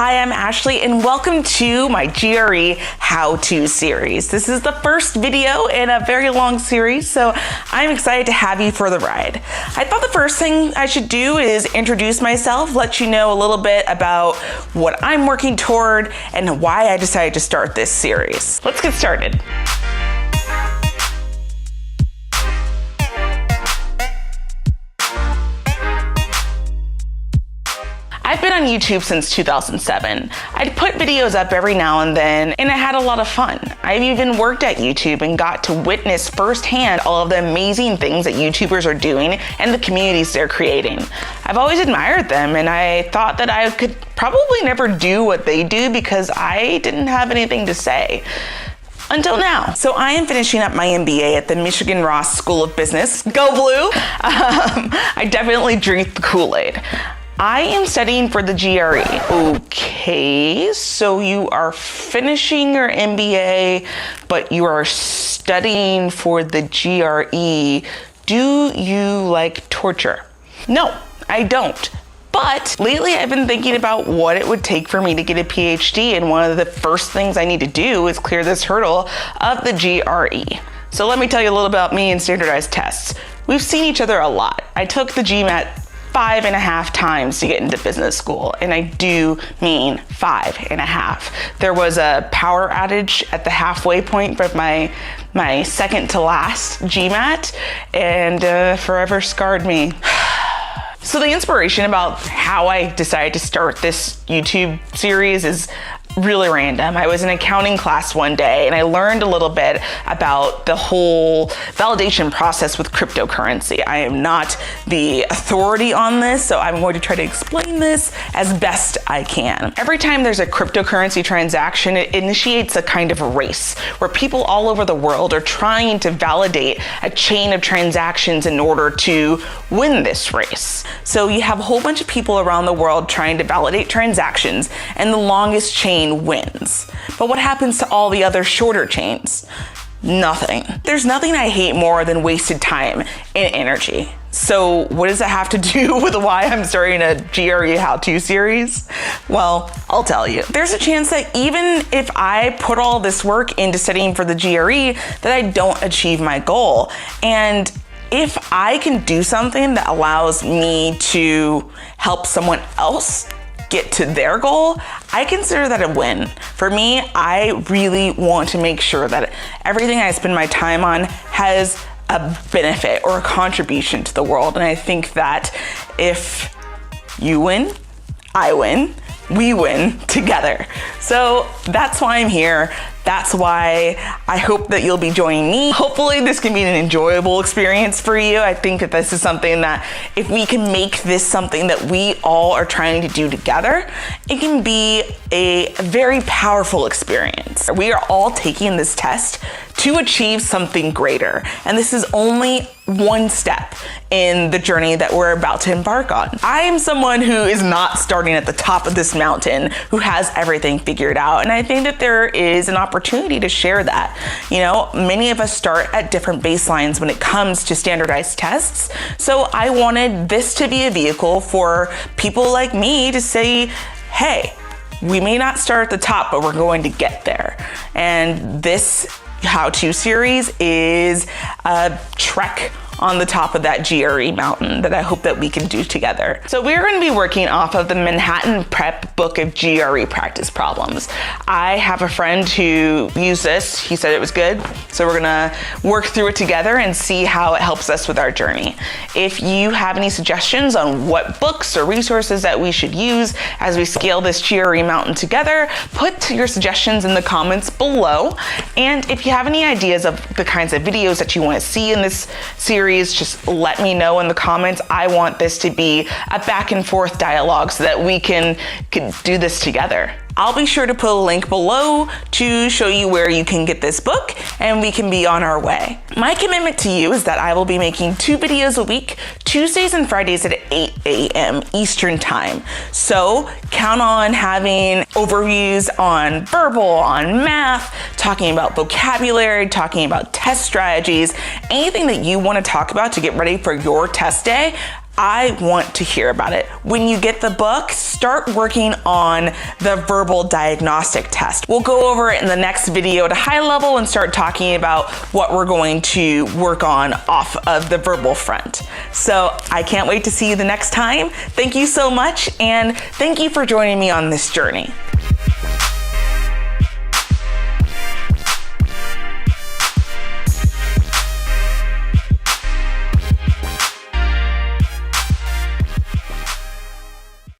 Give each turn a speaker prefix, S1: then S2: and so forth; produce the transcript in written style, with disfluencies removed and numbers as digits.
S1: Hi, I'm Ashley and welcome to my GRE How To Series. This is the first video in a very long series, so I'm excited to have you for the ride. I thought the first thing I should do is introduce myself, let you know a little bit about what I'm working toward and why I decided to start this series. Let's get started. I've been on YouTube since 2007. I'd put videos up every now and then, and I had a lot of fun. I've even worked at YouTube and got to witness firsthand all of the amazing things that YouTubers are doing and the communities they're creating. I've always admired them, and I thought that I could probably never do what they do because I didn't have anything to say. Until now. So I am finishing up my MBA at the Michigan Ross School of Business. Go Blue! I definitely drink the Kool-Aid. I am studying for the GRE. Okay, so you are finishing your MBA, but you are studying for the GRE. Do you like torture? No, I don't. But lately I've been thinking about what it would take for me to get a PhD, and one of the first things I need to do is clear this hurdle of the GRE. So let me tell you a little about me and standardized tests. We've seen each other a lot. I took the GMAT 5.5 times to get into business school, and I do mean 5.5. There was a power outage at the halfway point for my second to last GMAT, and forever scarred me. So the inspiration about how I decided to start this YouTube series is really random. I was in accounting class one day and I learned a little bit about the whole validation process with cryptocurrency. I am not the authority on this, so I'm going to try to explain this as best I can. Every time there's a cryptocurrency transaction, it initiates a kind of a race where people all over the world are trying to validate a chain of transactions in order to win this race. So you have a whole bunch of people around the world trying to validate transactions, and the longest chain wins. But what happens to all the other shorter chains? Nothing. There's nothing I hate more than wasted time and energy. So what does that have to do with why I'm starting a GRE How To series? Well, I'll tell you. There's a chance that even if I put all this work into studying for the GRE, that I don't achieve my goal. And if I can do something that allows me to help someone else get to their goal, I consider that a win. For me, I really want to make sure that everything I spend my time on has a benefit or a contribution to the world. And I think that if you win, I win, we win together. So that's why I'm here. That's why I hope that you'll be joining me. Hopefully this can be an enjoyable experience for you. I think that this is something that if we can make this something that we all are trying to do together, it can be a very powerful experience. We are all taking this test to achieve something greater. And this is only one step in the journey that we're about to embark on. I am someone who is not starting at the top of this mountain, who has everything figured out. And I think that there is an opportunity to share that. You know, many of us start at different baselines when it comes to standardized tests. So I wanted this to be a vehicle for people like me to say, hey, we may not start at the top, but we're going to get there. And this How To series is a trek on the top of that GRE mountain that I hope that we can do together. So we're going to be working off of the Manhattan Prep book of GRE practice problems. I have a friend who used this. He said it was good. So we're gonna work through it together and see how it helps us with our journey. If you have any suggestions on what books or resources that we should use as we scale this GRE mountain together, put your suggestions in the comments below. And if you have any ideas of the kinds of videos that you want to see in this series, just let me know in the comments. I want this to be a back and forth dialogue so that we can do this together. I'll be sure to put a link below to show you where you can get this book, and we can be on our way. My commitment to you is that I will be making 2 videos a week, Tuesdays and Fridays at 8 a.m. Eastern time. So count on having overviews on verbal, on math, talking about vocabulary, talking about test strategies, anything that you want to talk about to get ready for your test day. I want to hear about it. When you get the book, start working on the verbal diagnostic test. We'll go over it in the next video at a high level and start talking about what we're going to work on off of the verbal front. So I can't wait to see you the next time. Thank you so much, and thank you for joining me on this journey.